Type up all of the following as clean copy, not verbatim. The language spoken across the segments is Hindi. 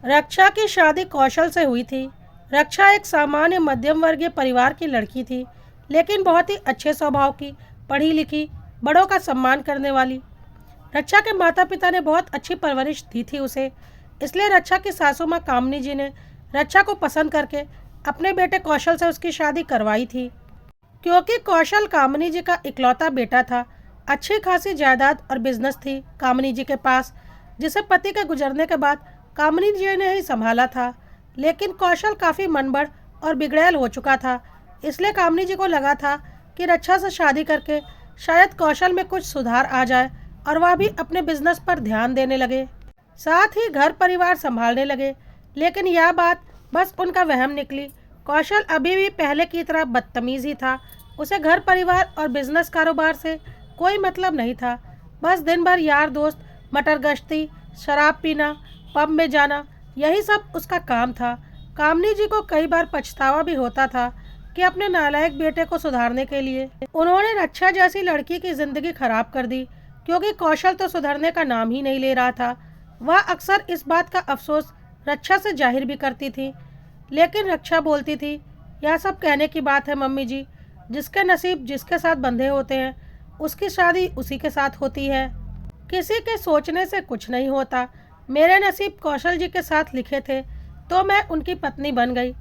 रक्षा की शादी कौशल से हुई थी। रक्षा एक सामान्य मध्यम वर्गीय परिवार की लड़की थी, लेकिन बहुत ही अच्छे स्वभाव की, पढ़ी लिखी, बड़ों का सम्मान करने वाली। रक्षा के माता पिता ने बहुत अच्छी परवरिश दी थी उसे, इसलिए रक्षा की सासू माँ कामनी जी ने रक्षा को पसंद करके अपने बेटे कौशल से उसकी शादी करवाई थी। क्योंकि कौशल कामनी जी का इकलौता बेटा था, अच्छी खासी जायदाद और बिजनेस थी कामनी जी के पास, जिसे पति के गुजरने के बाद कामनी जी ने ही संभाला था। लेकिन कौशल काफ़ी मनबड़ और बिगड़ैल हो चुका था, इसलिए कामनी जी को लगा था कि रक्षा से शादी करके शायद कौशल में कुछ सुधार आ जाए और वह भी अपने बिजनेस पर ध्यान देने लगे, साथ ही घर परिवार संभालने लगे। लेकिन यह बात बस उनका वहम निकली। कौशल अभी भी पहले की तरह बदतमीज ही था। उसे घर परिवार और बिजनेस कारोबार से कोई मतलब नहीं था। बस दिन भर यार दोस्त, मटर गश्ती, शराब पीना, पब में जाना, यही सब उसका काम था। कामनी जी को कई बार पछतावा भी होता था कि अपने नालायक बेटे को सुधारने के लिए उन्होंने रक्षा जैसी लड़की की जिंदगी खराब कर दी, क्योंकि कौशल तो सुधरने का नाम ही नहीं ले रहा था। वह अक्सर इस बात का अफसोस रक्षा से जाहिर भी करती थी, लेकिन रक्षा बोलती थी, यह सब कहने की बात है मम्मी जी, जिसके नसीब जिसके साथ बंधे होते हैं उसकी शादी उसी के साथ होती है। किसी के सोचने से कुछ नहीं होता। मेरे नसीब कौशल जी के साथ लिखे थे, तो मैं उनकी पत्नी बन गई।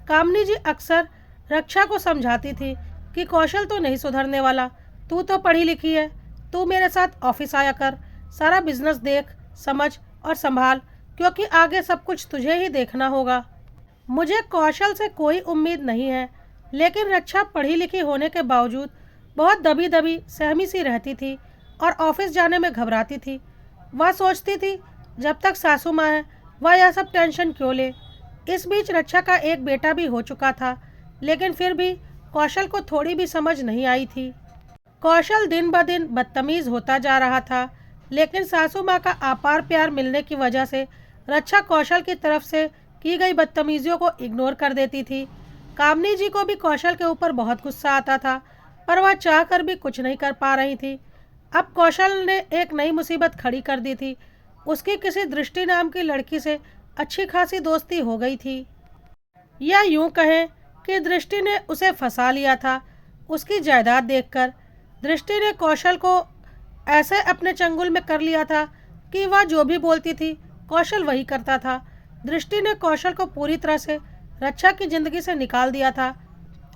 कामनी जी अक्सर रक्षा को समझाती थी कि कौशल तो नहीं सुधरने वाला, तू तो पढ़ी लिखी है, तू मेरे साथ ऑफिस आया कर, सारा बिजनेस देख, समझ और संभाल, क्योंकि आगे सब कुछ तुझे ही देखना होगा। मुझे कौशल से कोई उम्मीद नहीं है, लेकिन रक्षा पढ़ी लिखी होने के बावजूद बहुत दबी दबी सहमी सी रहती थी और ऑफिस जाने में घबराती थी। वह सोचती थी, जब तक सासू माँ है वह यह सब टेंशन क्यों ले। इस बीच रक्षा का एक बेटा भी हो चुका था, लेकिन फिर भी कौशल को थोड़ी भी समझ नहीं आई थी। कौशल दिन ब दिन बदतमीज होता जा रहा था, लेकिन सासू माँ का अपार प्यार मिलने की वजह से रक्षा कौशल की तरफ से की गई बदतमीजियों को इग्नोर कर देती थी। कामनी जी को भी कौशल के ऊपर बहुत गुस्सा आता था, पर वह चाह कर भी कुछ नहीं कर पा रही थी। अब कौशल ने एक नई मुसीबत खड़ी कर दी थी। उसकी किसी दृष्टि नाम की लड़की से अच्छी खासी दोस्ती हो गई थी, या यूं कहें कि दृष्टि ने उसे फंसा लिया था उसकी जायदाद देखकर। दृष्टि ने कौशल को ऐसे अपने चंगुल में कर लिया था कि वह जो भी बोलती थी कौशल वही करता था। दृष्टि ने कौशल को पूरी तरह से रक्षा की जिंदगी से निकाल दिया था।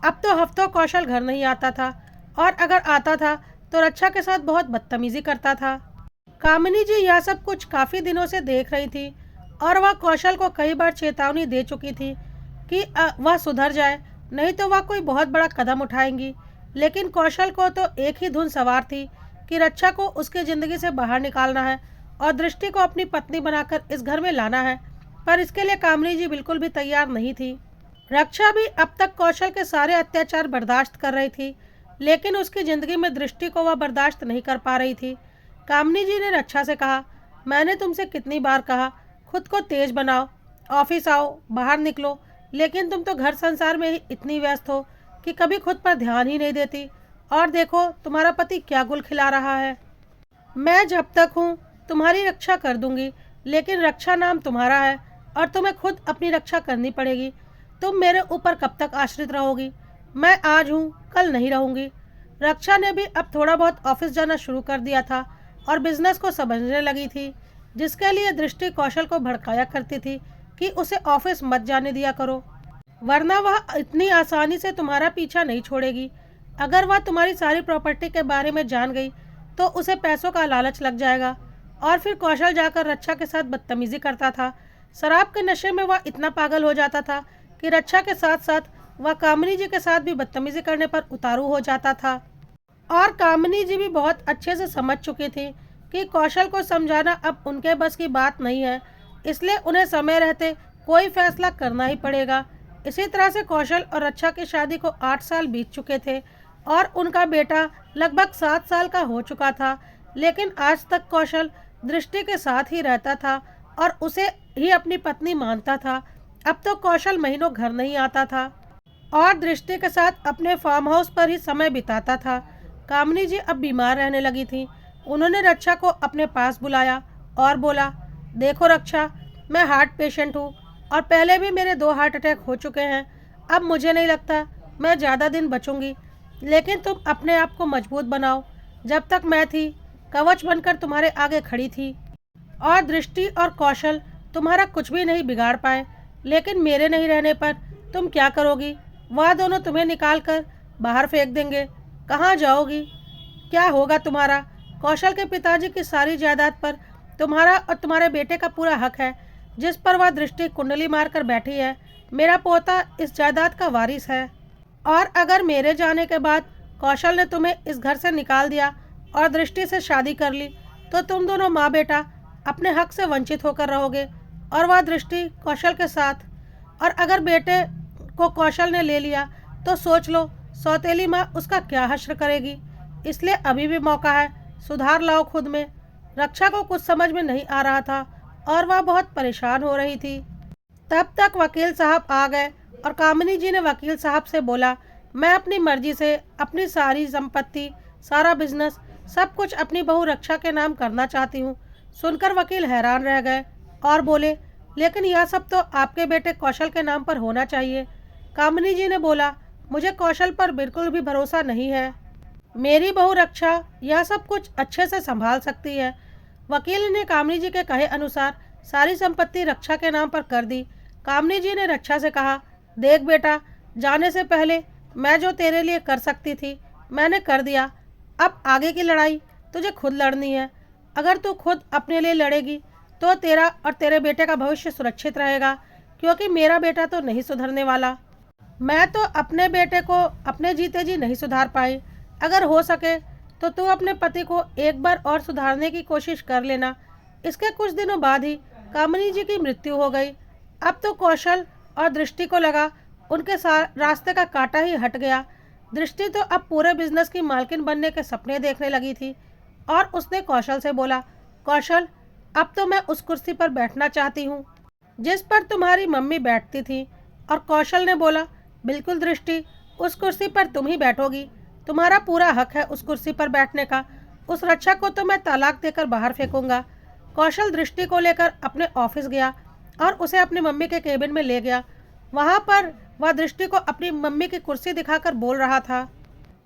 अब तो हफ्तों कौशल घर नहीं आता था, और अगर आता था तो रक्षा के साथ बहुत बदतमीजी करता था। कामिनी जी यह सब कुछ काफ़ी दिनों से देख रही थी, और वह कौशल को कई बार चेतावनी दे चुकी थी कि वह सुधर जाए, नहीं तो वह कोई बहुत बड़ा कदम उठाएंगी। लेकिन कौशल को तो एक ही धुन सवार थी कि रक्षा को उसकी ज़िंदगी से बाहर निकालना है और दृष्टि को अपनी पत्नी बनाकर इस घर में लाना है। पर इसके लिए कामनी जी बिल्कुल भी तैयार नहीं थी। रक्षा भी अब तक कौशल के सारे अत्याचार बर्दाश्त कर रही थी, लेकिन उसकी ज़िंदगी में दृष्टि को वह बर्दाश्त नहीं कर पा रही थी। कामनी जी ने रक्षा से कहा, मैंने तुमसे कितनी बार कहा खुद को तेज बनाओ, ऑफिस आओ, बाहर निकलो, लेकिन तुम तो घर संसार में ही इतनी व्यस्त हो कि कभी खुद पर ध्यान ही नहीं देती। और देखो तुम्हारा पति क्या गुल खिला रहा है। मैं जब तक हूँ तुम्हारी रक्षा कर दूंगी, लेकिन रक्षा नाम तुम्हारा है और तुम्हें खुद अपनी रक्षा करनी पड़ेगी। तुम मेरे ऊपर कब तक आश्रित रहोगी। मैं आज हूँ, कल नहीं रहूँगी। रक्षा ने भी अब थोड़ा बहुत ऑफिस जाना शुरू कर दिया था और बिजनेस को समझने लगी थी, जिसके लिए दृष्टि कौशल को भड़काया करती थी कि उसे ऑफिस मत जाने दिया करो, वरना वह इतनी आसानी से तुम्हारा पीछा नहीं छोड़ेगी। अगर वह तुम्हारी सारी प्रॉपर्टी के बारे में जान गई तो उसे पैसों का लालच लग जाएगा। और फिर कौशल जाकर रक्षा के साथ बदतमीजी करता था। शराब के नशे में वह इतना पागल हो जाता था कि रक्षा के साथ साथ वह कामिनी जी के साथ भी बदतमीजी करने पर उतारू हो जाता था। और कामिनी जी भी बहुत अच्छे से समझ चुकी थी कि कौशल को समझाना अब उनके बस की बात नहीं है, इसलिए उन्हें समय रहते कोई फैसला करना ही पड़ेगा। इसी तरह से कौशल और रक्षा की शादी को 8 साल बीत चुके थे और उनका बेटा लगभग 7 साल का हो चुका था। लेकिन आज तक कौशल दृष्टि के साथ ही रहता था और उसे ही अपनी पत्नी मानता था। अब तो कौशल महीनों घर नहीं आता था और दृष्टि के साथ अपने फार्म हाउस पर ही समय बिताता था। कामिनी जी अब बीमार रहने लगी थी। उन्होंने रक्षा को अपने पास बुलाया और बोला, देखो रक्षा, मैं हार्ट पेशेंट हूँ और पहले भी मेरे 2 हार्ट अटैक हो चुके हैं। अब मुझे नहीं लगता मैं ज़्यादा दिन बचूंगी। लेकिन तुम अपने आप को मजबूत बनाओ। जब तक मैं थी, कवच बनकर तुम्हारे आगे खड़ी थी और दृष्टि और कौशल तुम्हारा कुछ भी नहीं बिगाड़ पाए। लेकिन मेरे नहीं रहने पर तुम क्या करोगी? वह दोनों तुम्हें निकाल कर बाहर फेंक देंगे। कहाँ जाओगी? क्या होगा तुम्हारा? कौशल के पिताजी की सारी जायदाद पर तुम्हारा और तुम्हारे बेटे का पूरा हक है, जिस पर वह दृष्टि कुंडली मारकर बैठी है। मेरा पोता इस जायदाद का वारिस है और अगर मेरे जाने के बाद कौशल ने तुम्हें इस घर से निकाल दिया और दृष्टि से शादी कर ली, तो तुम दोनों माँ बेटा अपने हक से वंचित होकर रहोगे और वह दृष्टि कौशल के साथ। और अगर बेटे को कौशल ने ले लिया तो सोच लो सौतेली माँ उसका क्या हश्र करेगी। इसलिए अभी भी मौका है, सुधार लाओ खुद में। रक्षा को कुछ समझ में नहीं आ रहा था और वह बहुत परेशान हो रही थी। तब तक वकील साहब आ गए और कामिनी जी ने वकील साहब से बोला, मैं अपनी मर्जी से अपनी सारी संपत्ति, सारा बिजनेस, सब कुछ अपनी बहू रक्षा के नाम करना चाहती हूँ। सुनकर वकील हैरान रह गए और बोले, लेकिन यह सब तो आपके बेटे कौशल के नाम पर होना चाहिए। कामिनी जी ने बोला, मुझे कौशल पर बिल्कुल भी भरोसा नहीं है। मेरी बहू रक्षा यह सब कुछ अच्छे से संभाल सकती है। वकील ने कामिनी जी के कहे अनुसार सारी संपत्ति रक्षा के नाम पर कर दी। कामिनी जी ने रक्षा से कहा, देख बेटा, जाने से पहले मैं जो तेरे लिए कर सकती थी मैंने कर दिया। अब आगे की लड़ाई तुझे खुद लड़नी है। अगर तू खुद अपने लिए लड़ेगी तो तेरा और तेरे बेटे का भविष्य सुरक्षित रहेगा, क्योंकि मेरा बेटा तो नहीं सुधरने वाला। मैं तो अपने बेटे को अपने जीते जी नहीं सुधार पाई। अगर हो सके तो तू अपने पति को एक बार और सुधारने की कोशिश कर लेना। इसके कुछ दिनों बाद ही कामिनी जी की मृत्यु हो गई। अब तो कौशल और दृष्टि को लगा उनके रास्ते का कांटा ही हट गया। दृष्टि तो अब पूरे बिजनेस की मालकिन बनने के सपने देखने लगी थी और उसने कौशल से बोला, कौशल, अब तो मैं उस कुर्सी पर बैठना चाहती हूँ जिस पर तुम्हारी मम्मी बैठती थी। और कौशल ने बोला, बिल्कुल दृष्टि, उस कुर्सी पर तुम ही बैठोगी। तुम्हारा पूरा हक है उस कुर्सी पर बैठने का। उस रक्षा को तो मैं तलाक देकर बाहर फेंकूंगा। कौशल दृष्टि को लेकर अपने ऑफिस गया और उसे अपनी मम्मी के केबिन में ले गया। वहाँ पर वह दृष्टि को अपनी मम्मी की कुर्सी दिखाकर बोल रहा था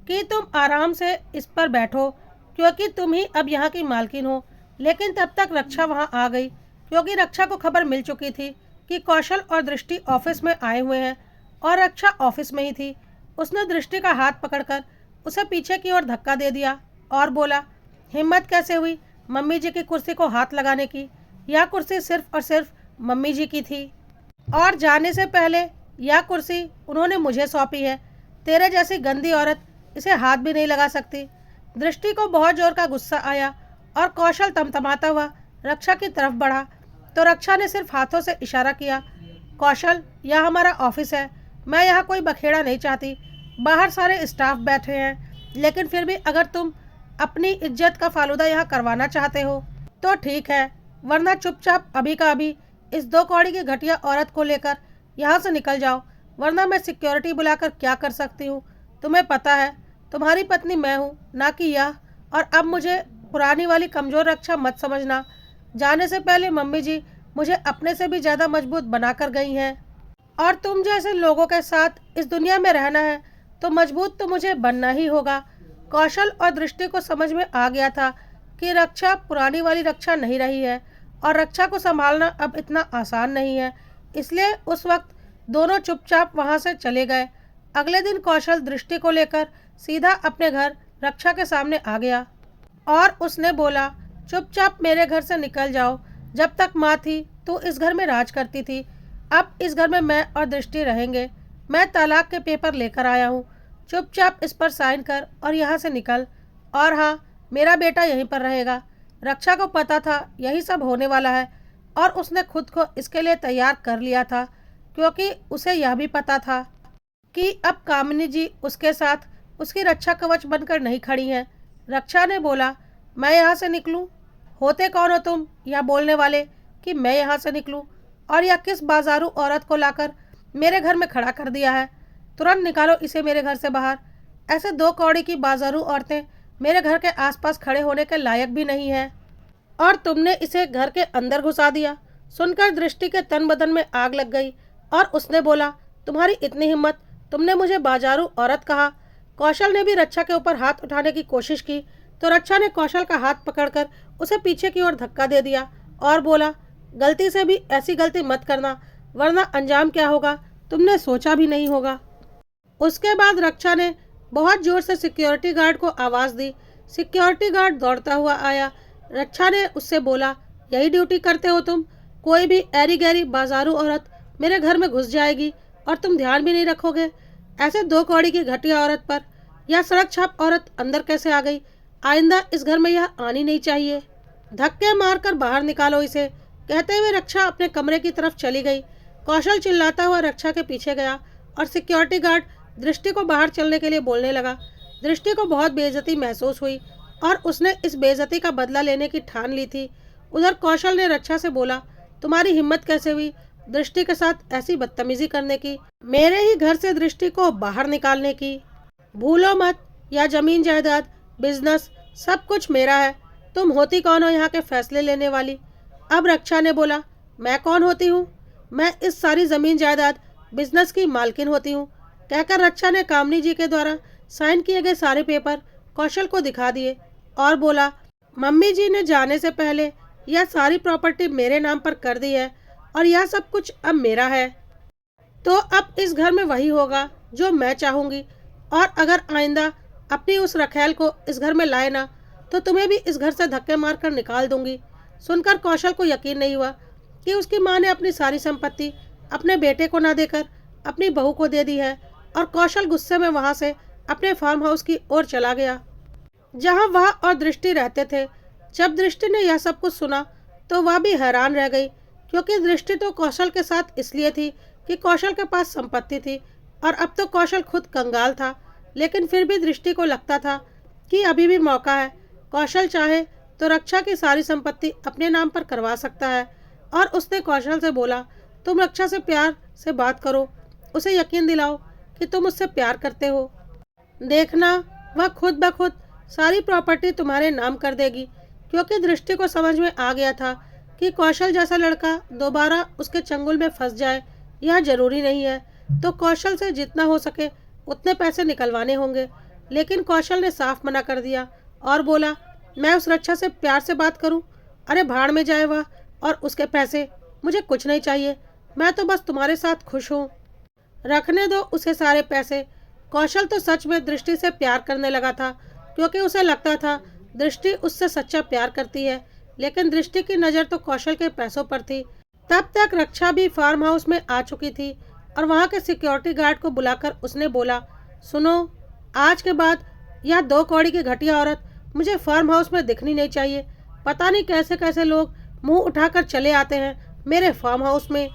कि तुम आराम से इस पर बैठो, क्योंकि तुम ही अब यहाँ की मालकिन हो। लेकिन तब तक रक्षा वहाँ आ गई, क्योंकि रक्षा को खबर मिल चुकी थी कि कौशल और दृष्टि ऑफिस में आए हुए हैं और रक्षा ऑफिस में ही थी। उसने दृष्टि का हाथ पकड़कर उसे पीछे की ओर धक्का दे दिया और बोला, हिम्मत कैसे हुई मम्मी जी की कुर्सी को हाथ लगाने की? यह कुर्सी सिर्फ और सिर्फ मम्मी जी की थी और जाने से पहले यह कुर्सी उन्होंने मुझे सौंपी है। तेरे जैसी गंदी औरत इसे हाथ भी नहीं लगा सकती। दृष्टि को बहुत जोर का गुस्सा आया और कौशल तमतमाता हुआ रक्षा की तरफ बढ़ा तो रक्षा ने सिर्फ हाथों से इशारा किया, कौशल, यह हमारा ऑफिस है। मैं यहाँ कोई बखेड़ा नहीं चाहती। बाहर सारे स्टाफ बैठे हैं, लेकिन फिर भी अगर तुम अपनी इज्जत का फालूदा यहाँ करवाना चाहते हो तो ठीक है, वरना चुपचाप अभी का अभी इस 2 कौड़ी की घटिया औरत को लेकर यहाँ से निकल जाओ, वरना मैं सिक्योरिटी बुलाकर क्या कर सकती हूँ। तुम्हें पता है तुम्हारी पत्नी मैं हूँ, ना कि यह। और अब मुझे पुरानी वाली कमज़ोर रक्षा मत समझना। जाने से पहले मम्मी जी मुझे अपने से भी ज़्यादा मजबूत बनाकर गई हैं और तुम जैसे लोगों के साथ इस दुनिया में रहना है तो मजबूत तो मुझे बनना ही होगा। कौशल और दृष्टि को समझ में आ गया था कि रक्षा पुरानी वाली रक्षा नहीं रही है और रक्षा को संभालना अब इतना आसान नहीं है। इसलिए उस वक्त दोनों चुपचाप वहां से चले गए। अगले दिन कौशल दृष्टि को लेकर सीधा अपने घर रक्षा के सामने आ गया और उसने बोला, चुपचाप मेरे घर से निकल जाओ। जब तक माँ थी तो इस घर में राज करती थी, अब इस घर में मैं और दृष्टि रहेंगे। मैं तलाक के पेपर लेकर आया हूँ, चुपचाप इस पर साइन कर और यहाँ से निकल। और हाँ, मेरा बेटा यहीं पर रहेगा। रक्षा को पता था यही सब होने वाला है और उसने खुद को इसके लिए तैयार कर लिया था, क्योंकि उसे यह भी पता था कि अब कामिनी जी उसके साथ उसकी रक्षा कवच बनकर नहीं खड़ी हैं। रक्षा ने बोला, मैं यहाँ से निकलूँ? होते कौन हो तुम यह बोलने वाले कि मैं यहाँ से निकलूँ? और यह किस बाजारू औरत को लाकर मेरे घर में खड़ा कर दिया है? तुरंत निकालो इसे मेरे घर से बाहर। ऐसे 2 कौड़ी की बाजारू औरतें मेरे घर के आसपास खड़े होने के लायक भी नहीं है और तुमने इसे घर के अंदर घुसा दिया। सुनकर दृष्टि के तन बदन में आग लग गई और उसने बोला, तुम्हारी इतनी हिम्मत, तुमने मुझे बाजारू औरत कहा। कौशल ने भी रक्षा के ऊपर हाथ उठाने की कोशिश की तो रक्षा ने कौशल का हाथ पकड़कर उसे पीछे की ओर धक्का दे दिया और बोला, गलती से भी ऐसी गलती मत करना, वरना अंजाम क्या होगा तुमने सोचा भी नहीं होगा। उसके बाद रक्षा ने बहुत जोर से सिक्योरिटी गार्ड को आवाज़ दी। सिक्योरिटी गार्ड दौड़ता हुआ आया। रक्षा ने उससे बोला, यही ड्यूटी करते हो तुम? कोई भी ऐरी गैरी बाजारू औरत मेरे घर में घुस जाएगी और तुम ध्यान भी नहीं रखोगे? ऐसे दो कौड़ी की घटिया औरत पर यह सड़क छाप औरत अंदर कैसे आ गई? आइंदा इस घर में यह आनी नहीं चाहिए। धक्के मारकर बाहर निकालो इसे, कहते हुए रक्षा अपने कमरे की तरफ चली गई। कौशल चिल्लाता हुआ रक्षा के पीछे गया और सिक्योरिटी गार्ड दृष्टि को बाहर चलने के लिए बोलने लगा। दृष्टि को बहुत बेइज्जती महसूस हुई और उसने इस बेइज्जती का बदला लेने की ठान ली थी। उधर कौशल ने रक्षा से बोला, तुम्हारी हिम्मत कैसे हुई दृष्टि के साथ ऐसी बदतमीजी करने की, मेरे ही घर से दृष्टि को बाहर निकालने की? भूलो मत, यह जमीन जायदाद बिजनेस सब कुछ मेरा है। तुम होती कौन हो यहाँ के फैसले लेने वाली? अब रक्षा ने बोला, मैं कौन होती हूँ? मैं इस सारी जमीन जायदाद बिजनेस की मालकिन होती हूँ, कहकर रक्षा ने कामनी जी के द्वारा साइन किए गए सारे पेपर कौशल को दिखा दिए और बोला, मम्मी जी ने जाने से पहले यह सारी प्रॉपर्टी मेरे नाम पर कर दी है और यह सब कुछ अब मेरा है। तो अब इस घर में वही होगा जो मैं चाहूँगी, और अगर आइंदा अपनी उस रखेल को इस घर में लाए ना तो तुम्हें भी इस घर से धक्के मारकर निकाल दूंगी। सुनकर कौशल को यकीन नहीं हुआ कि उसकी माँ ने अपनी सारी संपत्ति अपने बेटे को ना देकर अपनी बहू को दे दी है, और कौशल गुस्से में वहाँ से अपने फार्म हाउस की ओर चला गया जहाँ वह और दृष्टि रहते थे। जब दृष्टि ने यह सब कुछ सुना तो वह भी हैरान रह गई, क्योंकि दृष्टि तो कौशल के साथ इसलिए थी कि कौशल के पास संपत्ति थी और अब तो कौशल खुद कंगाल था। लेकिन फिर भी दृष्टि को लगता था कि अभी भी मौका है। कौशल चाहे तो रक्षा की सारी संपत्ति अपने नाम पर करवा सकता है। और उसने कौशल से बोला, तुम रक्षा से प्यार से बात करो, उसे यकीन दिलाओ कि तुम उससे प्यार करते हो। देखना वह खुद ब खुद सारी प्रॉपर्टी तुम्हारे नाम कर देगी। क्योंकि दृष्टि को समझ में आ गया था कि कौशल जैसा लड़का दोबारा उसके चंगुल में फंस जाए यह जरूरी नहीं है, तो कौशल से जितना हो सके उतने पैसे निकलवाने होंगे। लेकिन कौशल ने साफ मना कर दिया और बोला, मैं उस रक्षा से प्यार से बात करूं? अरे भाड़ में जाए वह और उसके पैसे, मुझे कुछ नहीं चाहिए। मैं तो बस तुम्हारे साथ खुश हूँ, रखने दो उसे सारे पैसे। कौशल तो सच में दृष्टि से प्यार करने लगा था, क्योंकि उसे लगता था दृष्टि उससे सच्चा प्यार करती है। लेकिन दृष्टि की नज़र तो कौशल के पैसों पर थी। तब तक रक्षा भी फार्म हाउस में आ चुकी थी और वहाँ के सिक्योरिटी गार्ड को बुलाकर उसने बोला, सुनो, आज के बाद यह दो कौड़ी की घटिया औरत मुझे फार्म हाउस में दिखनी नहीं चाहिए। पता नहीं कैसे कैसे लोग मुंह उठाकर चले आते हैं मेरे फार्म हाउस में।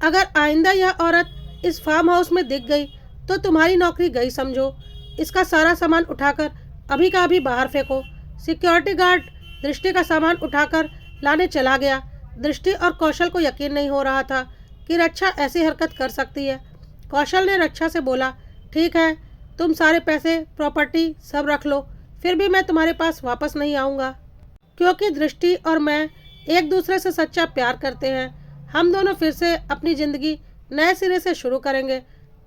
अगर आइंदा यह औरत इस फार्म हाउस में दिख गई तो तुम्हारी नौकरी गई समझो। इसका सारा सामान उठाकर अभी का अभी बाहर फेंको। सिक्योरिटी गार्ड दृष्टि का सामान उठाकर लाने चला गया। दृष्टि और कौशल को यकीन नहीं हो रहा था कि रक्षा ऐसी हरकत कर सकती है। कौशल ने रक्षा से बोला, ठीक है, तुम सारे पैसे प्रॉपर्टी सब रख लो, फिर भी मैं तुम्हारे पास वापस नहीं आऊँगा, क्योंकि दृष्टि और मैं एक दूसरे से सच्चा प्यार करते हैं। हम दोनों फिर से अपनी ज़िंदगी नए सिरे से शुरू करेंगे।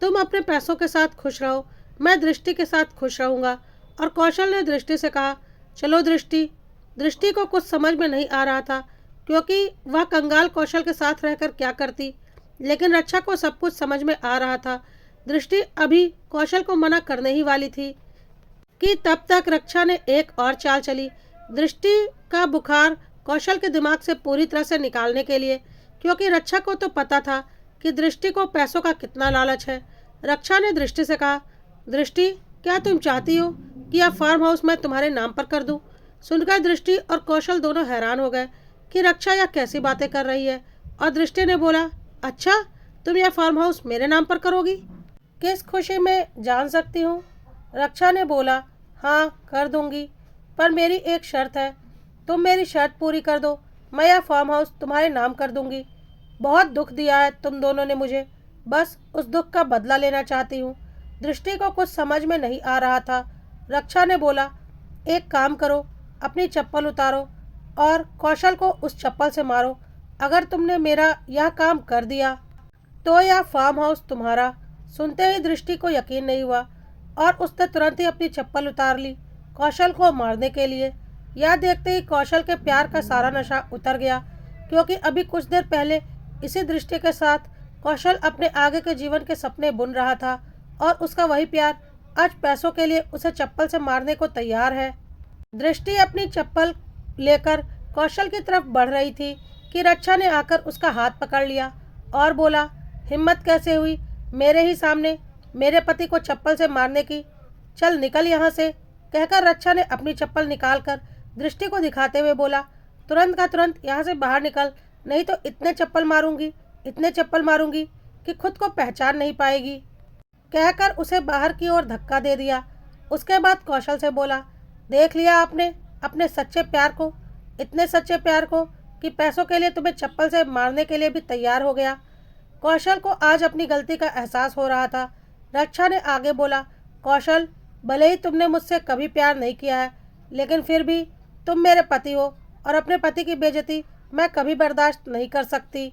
तुम अपने पैसों के साथ खुश रहो, मैं दृष्टि के साथ खुश रहूँगा। और कौशल ने दृष्टि से कहा, चलो दृष्टि। दृष्टि को कुछ समझ में नहीं आ रहा था, क्योंकि वह कंगाल कौशल के साथ रहकर क्या करती। लेकिन रक्षा को सब कुछ समझ में आ रहा था। दृष्टि अभी कौशल को मना करने ही वाली थी कि तब तक रक्षा ने एक और चाल चली। दृष्टि का बुखार कौशल के दिमाग से पूरी तरह से निकालने के लिए, क्योंकि रक्षा को तो पता था कि दृष्टि को पैसों का कितना लालच है। रक्षा ने दृष्टि से कहा, दृष्टि, क्या तुम चाहती हो कि यह फार्म हाउस मैं तुम्हारे नाम पर कर दूं? सुनकर दृष्टि और कौशल दोनों हैरान हो गए कि रक्षा यह कैसी बातें कर रही है। और दृष्टि ने बोला, अच्छा, तुम यह फार्म हाउस मेरे नाम पर करोगी? किस खुशी में जान सकती हूँ? रक्षा ने बोला, हाँ कर दूंगी, पर मेरी एक शर्त है। तुम मेरी शर्त पूरी कर दो, मैं यह फार्म हाउस तुम्हारे नाम कर दूंगी। बहुत दुख दिया है तुम दोनों ने मुझे, बस उस दुख का बदला लेना चाहती हूँ। दृष्टि को कुछ समझ में नहीं आ रहा था। रक्षा ने बोला, एक काम करो, अपनी चप्पल उतारो और कौशल को उस चप्पल से मारो। अगर तुमने मेरा यह काम कर दिया तो यह फार्म हाउस तुम्हारा। सुनते ही दृष्टि को यकीन नहीं हुआ और उसने तुरंत ही अपनी चप्पल उतार ली कौशल को मारने के लिए। यह देखते ही कौशल के प्यार का सारा नशा उतर गया, क्योंकि अभी कुछ देर पहले इसी दृष्टि के साथ कौशल अपने आगे के जीवन के सपने बुन रहा था और उसका वही प्यार आज पैसों के लिए उसे चप्पल से मारने को तैयार है। दृष्टि अपनी चप्पल लेकर कौशल की तरफ बढ़ रही थी कि रक्षा ने आकर उसका हाथ पकड़ लिया और बोला, हिम्मत कैसे हुई मेरे ही सामने मेरे पति को चप्पल से मारने की? चल निकल यहाँ से। कहकर रक्षा ने अपनी चप्पल निकालकर दृष्टि को दिखाते हुए बोला, तुरंत का तुरंत यहाँ से बाहर निकल, नहीं तो इतने चप्पल मारूंगी कि खुद को पहचान नहीं पाएगी। कहकर उसे बाहर की ओर धक्का दे दिया। उसके बाद कौशल से बोला, देख लिया आपने अपने सच्चे प्यार को, इतने सच्चे प्यार को कि पैसों के लिए तुम्हें चप्पल से मारने के लिए भी तैयार हो गया। कौशल को आज अपनी गलती का एहसास हो रहा था। रक्षा ने आगे बोला, कौशल, भले ही तुमने मुझसे कभी प्यार नहीं किया है, लेकिन फिर भी तुम मेरे पति हो और अपने पति की बेइज्जती मैं कभी बर्दाश्त नहीं कर सकती।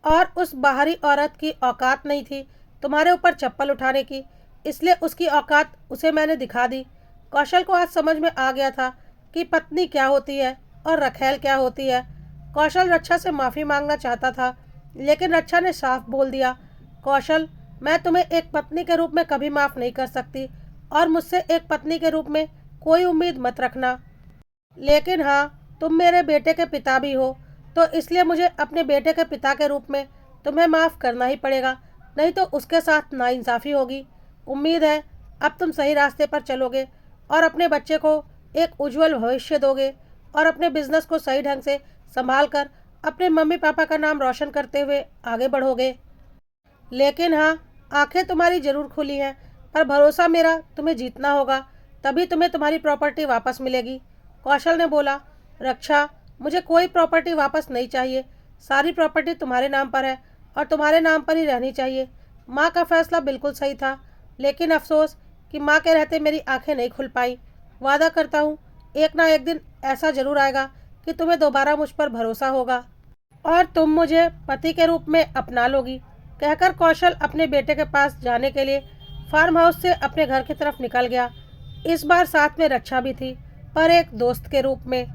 और उस बाहरी औरत की औकात नहीं थी तुम्हारे ऊपर चप्पल उठाने की, इसलिए उसकी औकात उसे मैंने दिखा दी। कौशल को आज समझ में आ गया था कि पत्नी क्या होती है और रखैल क्या होती है। कौशल रक्षा से माफ़ी मांगना चाहता था, लेकिन रक्षा ने साफ बोल दिया, कौशल, मैं तुम्हें एक पत्नी के रूप में कभी माफ़ नहीं कर सकती और मुझसे एक पत्नी के रूप में कोई उम्मीद मत रखना। लेकिन हाँ, तुम मेरे बेटे के पिता भी हो, तो इसलिए मुझे अपने बेटे के पिता के रूप में तुम्हें माफ़ करना ही पड़ेगा, नहीं तो उसके साथ नाइंसाफ़ी होगी। उम्मीद है अब तुम सही रास्ते पर चलोगे और अपने बच्चे को एक उज्जवल भविष्य दोगे और अपने बिजनेस को सही ढंग से संभाल कर अपने मम्मी पापा का नाम रोशन करते हुए आगे बढ़ोगे। लेकिन हाँ, आंखें तुम्हारी जरूर खुली हैं, पर भरोसा मेरा तुम्हें जीतना होगा, तभी तुम्हें तुम्हारी प्रॉपर्टी वापस मिलेगी। कौशल ने बोला, रक्षा, मुझे कोई प्रॉपर्टी वापस नहीं चाहिए। सारी प्रॉपर्टी तुम्हारे नाम पर है और तुम्हारे नाम पर ही रहनी चाहिए। माँ का फैसला बिल्कुल सही था, लेकिन अफसोस कि माँ के रहते मेरी आंखें नहीं खुल पाई। वादा करता हूँ एक ना एक दिन ऐसा जरूर आएगा कि तुम्हें दोबारा मुझ पर भरोसा होगा और तुम मुझे पति के रूप में अपना लोगी। कहकर कौशल अपने बेटे के पास जाने के लिए फार्म हाउस से अपने घर की तरफ निकल गया। इस बार साथ में रक्षा भी थी, पर एक दोस्त के रूप में।